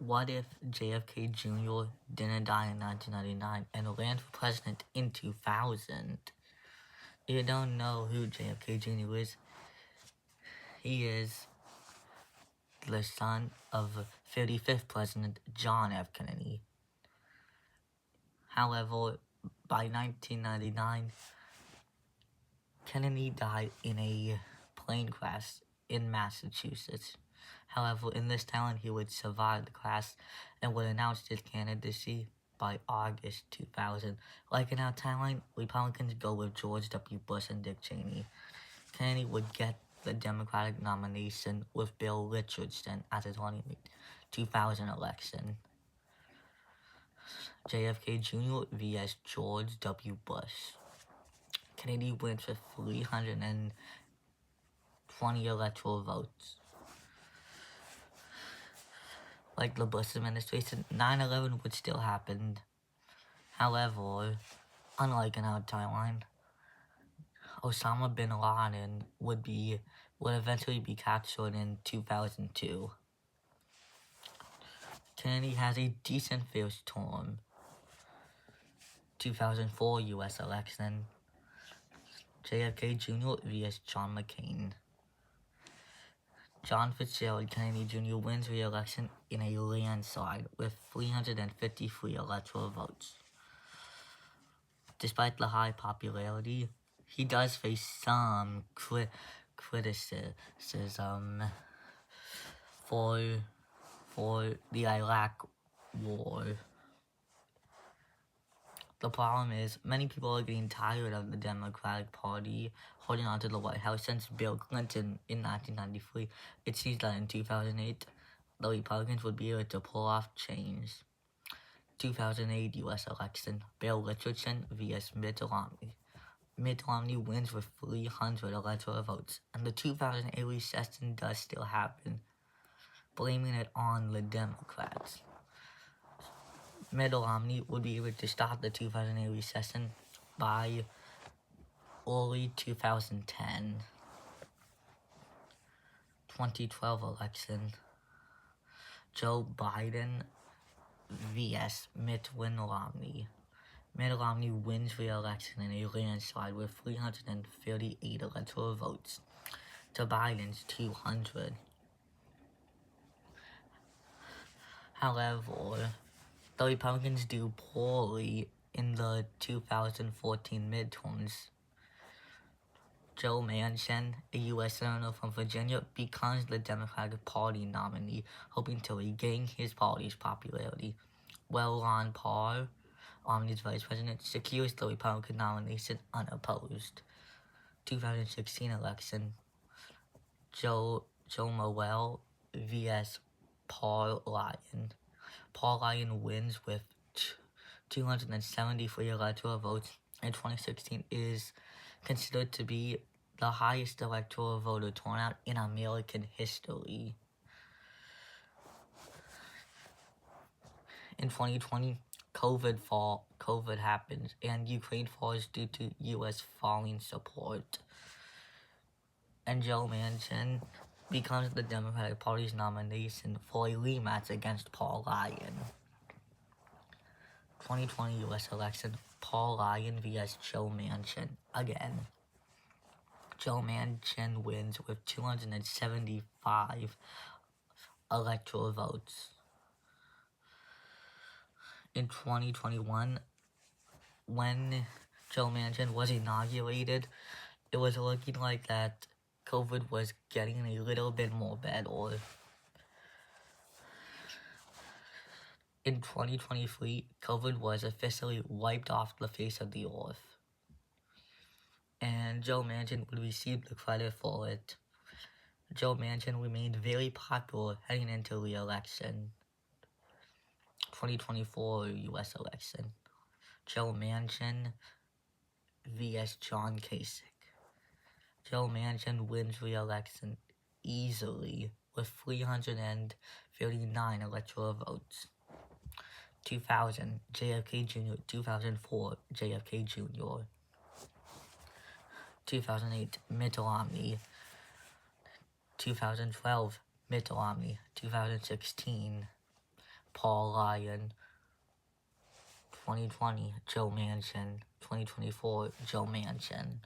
What if JFK Jr. didn't die in 1999 and ran for president in 2000? If you don't know who JFK Jr. is, he is the son of 35th President John F. Kennedy. However, by 1999, Kennedy died in a plane crash in Massachusetts. However, in this town, he would survive the crash and would announce his candidacy by August 2000. Like in our timeline, Republicans go with George W. Bush and Dick Cheney. Kennedy would get the Democratic nomination with Bill Richardson at the 2000 election. JFK Jr. vs. George W. Bush. Kennedy wins with 320 electoral votes. Like the Bush administration, 9/11 would still happen. However, unlike in our timeline, Osama bin Laden would eventually be captured in 2002. Kennedy has a decent first term. 2004 U.S. election. JFK Jr. vs. John McCain. John Fitzgerald Kennedy Jr. wins re-election in a landslide with 353 electoral votes. Despite the high popularity, he does face some criticism for the Iraq War. The problem is, many people are getting tired of the Democratic Party holding on to the White House since Bill Clinton in 1993. It seems that in 2008, the Republicans would be able to pull off change. 2008 U.S. election, Bill Richardson vs. Mitt Romney. Mitt Romney wins with 300 electoral votes, and the 2008 recession does still happen, blaming it on the Democrats. Mitt Romney would be able to stop the 2008 recession by early 2010. 2012 election, Joe Biden vs. Mitt Romney. Mitt Romney wins re-election in a landslide with 338 electoral votes to Biden's 200. However, the Republicans do poorly in the 2014 midterms. Joe Manchin, a U.S. Senator from Virginia, becomes the Democratic Party nominee, hoping to regain his party's popularity. While Ron Paul, Romney's vice president, secures the Republican nomination unopposed. 2016 election, Joe Morell vs. Paul Ryan. Paul Ryan wins with 273 electoral votes in 2016. Is considered to be the highest electoral voter turnout in American history. In 2020, COVID happens, and Ukraine falls due to U.S. falling support. And Joe Manchin becomes the Democratic Party's nomination for a rematch against Paul Ryan. 2020 U.S. election, Paul Ryan vs. Joe Manchin again. Joe Manchin wins with 275 electoral votes. In 2021, when Joe Manchin was inaugurated, it was looking like that COVID was getting a little bit more better. In 2023, COVID was officially wiped off the face of the earth, and Joe Manchin would receive the credit for it. Joe Manchin remained very popular heading into re-election. 2024 U.S. election, Joe Manchin vs. John Kasich. Joe Manchin wins re-election easily with 339 electoral votes. 2000 JFK Jr. 2004 JFK Jr. 2008 Mitt Romney. 2012 Mitt Romney. 2016 Paul Ryan. 2020, Joe Manchin. 2024, Joe Manchin.